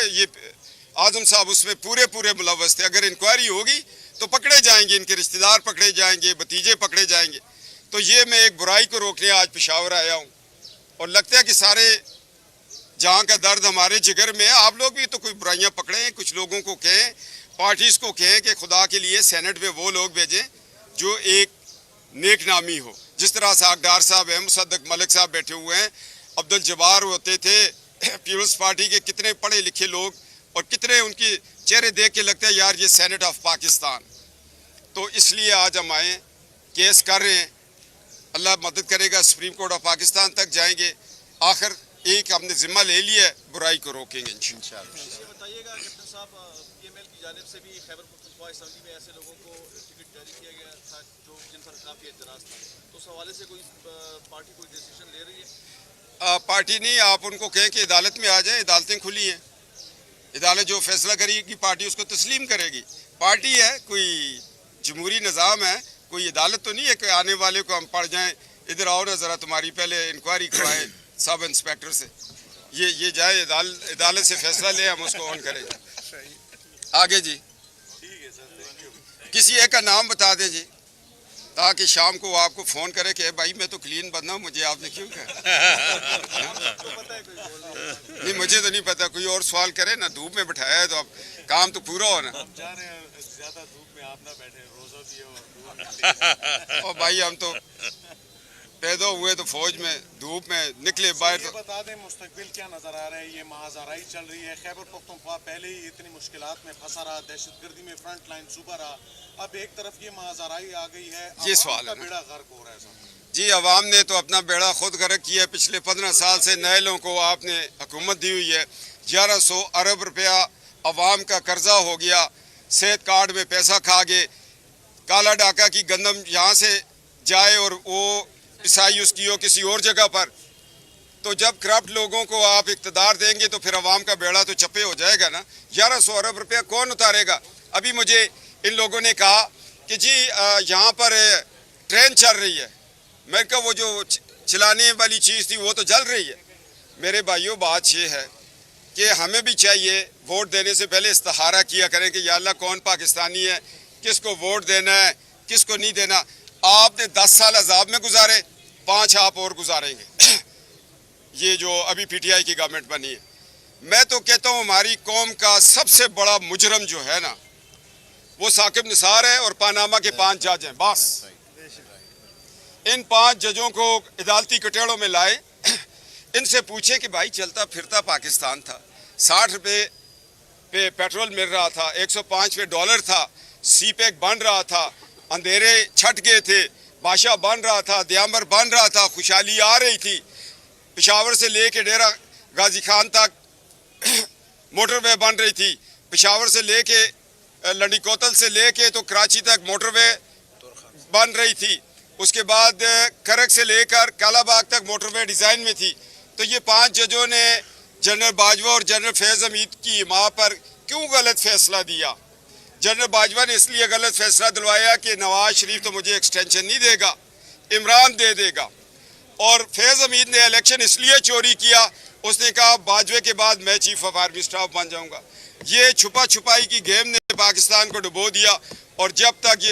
ये आजम साहब उसमें पूरे मुलव्वस थे। अगर इंक्वायरी होगी तो पकड़े जाएंगे, इनके रिश्तेदार पकड़े जाएंगे, भतीजे पकड़े जाएंगे। तो ये मैं एक बुराई को रोकने आज पेशावर आया हूँ और लगता है कि सारे जहाँ का दर्द हमारे जिगर में है। आप लोग भी तो कोई बुराइयाँ पकड़ें, कुछ लोगों को कहें, पार्टीज को कहें कि खुदा के लिए सेनेट में वो लोग भेजें जो एक नेक नामी हो। जिस तरह सागदार साहब हैं, मुसद्दक मलिक साहब बैठे हुए हैं, अब्दुल जब्बार होते थे, पीपल्स पार्टी के कितने पढ़े लिखे लोग, और कितने उनके चेहरे देख के लगता है यार ये सेनेट ऑफ पाकिस्तान। तो इसलिए आज हम आए, केस कर रहे हैं, अल्लाह मदद करेगा, सुप्रीम कोर्ट ऑफ पाकिस्तान तक जाएंगे। आखिर एक हमने जिम्मा ले लिया है, बुराई को रोकेंगे इंशाअल्लाह। बताइएगा कैप्टन साहब, पीएमएल की जानिब से भी खैबर पख्तूनख्वा असेंबली में ऐसे लोगों को टिकट जारी किया गया था जो जिन पर काफ़ी एतराज़ था, तो उस हवाले से कोई पार्टी कोई डिसीजन ले रही है? पार्टी नहीं, आप उनको कहें कि अदालत में आ जाए, अदालतें खुली हैं, अदालत जो फैसला करेगी पार्टी उसको तस्लीम करेगी। पार्टी है, कोई जमहूरी निज़ाम है, कोई अदालत तो नहीं है कि आने वाले को हम पढ़ जाएं, इधर आओ ना ज़रा तुम्हारी पहले इंक्वायरी करवाएं सब इंस्पेक्टर से। ये जाए अदालत से फैसला ले, हम उसको ऑन करेंगे। आगे जी, ठीक है सर, थैंक यू। किसी एक का नाम बता दें जी, ताकि शाम को आपको फ़ोन करे कि भाई मैं तो क्लीन बंदा हूँ, मुझे आपने क्यों कहा? नहीं मुझे तो नहीं पता, कोई और सवाल करे ना। धूप में बैठाया है तो अब काम तो पूरा हो ना। जा रहे हैं, ज़्यादा धूप में आप ना बैठे, रोज़ा भी है और और भाई हम तो पैदा हुए तो फौज में, धूप में निकले बाहर तो। बता दें मुस्तकबिल क्या नजर आ रहा है? ये महाजराई चल रही है, खैबर पख्तूनख्वा पहले ही इतनी मुश्किलात में फंसा रहा, दहशतगर्दी में फ्रंट लाइन सूबा रहा, अब एक तरफ ये महाजराई आ गई है, ये सवाल है ना। बेड़ा गर्क हो रहा है सब। जी, अवाम ने तो अपना बेड़ा खुद गर्क किया। पिछले 15 साल से नहलों को आपने हुकूमत दी हुई है, 1100 अरब रुपया अवाम का कर्जा हो गया, सेहत कार्ड में पैसा खा गए, काला डाका की गंदम यहाँ से जाए और वो ईसाई उसकी हो किसी और जगह पर। तो जब करप्ट लोगों को आप इक़्तिदार देंगे तो फिर अवाम का बेड़ा तो चप्पे हो जाएगा ना। 1100 अरब रुपया कौन उतारेगा? अभी मुझे इन लोगों ने कहा कि जी यहाँ पर ट्रेन चल रही है। मैं कहा वो जो चलाने वाली चीज़ थी वो तो जल रही है। मेरे भाइयों, बात ये है कि हमें भी चाहिए वोट देने से पहले इस्तिखारा किया करें कि या अल्लाह कौन पाकिस्तानी है, किसको वोट देना है, किसको नहीं देना। आपने 10 साल अजाब में गुजारे, 5 आप और गुजारेंगे ये जो अभी पीटीआई की गवर्नमेंट बनी है। मैं तो कहता हूँ हमारी कौम का सबसे बड़ा मुजरम जो है ना वो साकिब निसार है और पानामा के 5 जज हैं। बस इन 5 जजों को अदालती कटेड़ों में लाए, इनसे पूछे कि भाई चलता फिरता पाकिस्तान था, 60 रुपये पे पेट्रोल मिल रहा था, 105 पे डॉलर था, सी पैक बन रहा था, अंधेरे छट गए थे, बादशाह बन रहा था, दियामर बन रहा था, खुशहाली आ रही थी। पेशावर से लेके डेरा गाजी खान तक मोटरवे बन रही थी, पेशावर से लेके लंडी कोतल से लेके तो कराची तक मोटरवे बन रही थी, उसके बाद करक से लेकर कालाबाग तक मोटरवे डिज़ाइन में थी। तो ये 5 जजों ने जनरल बाजवा और जनरल फैज़ हमीद की हिमा पर क्यों गलत फैसला दिया? जनरल बाजवा ने इसलिए गलत फैसला दिलवाया कि नवाज शरीफ तो मुझे एक्सटेंशन नहीं देगा, इमरान दे देगा। और फैज़ हमीद ने इलेक्शन इसलिए चोरी किया, उसने कहा बाजवे के बाद मैं चीफ ऑफ आर्मी स्टाफ बन जाऊंगा। ये छुपा छुपाई की गेम ने पाकिस्तान को डुबो दिया। और जब तक ये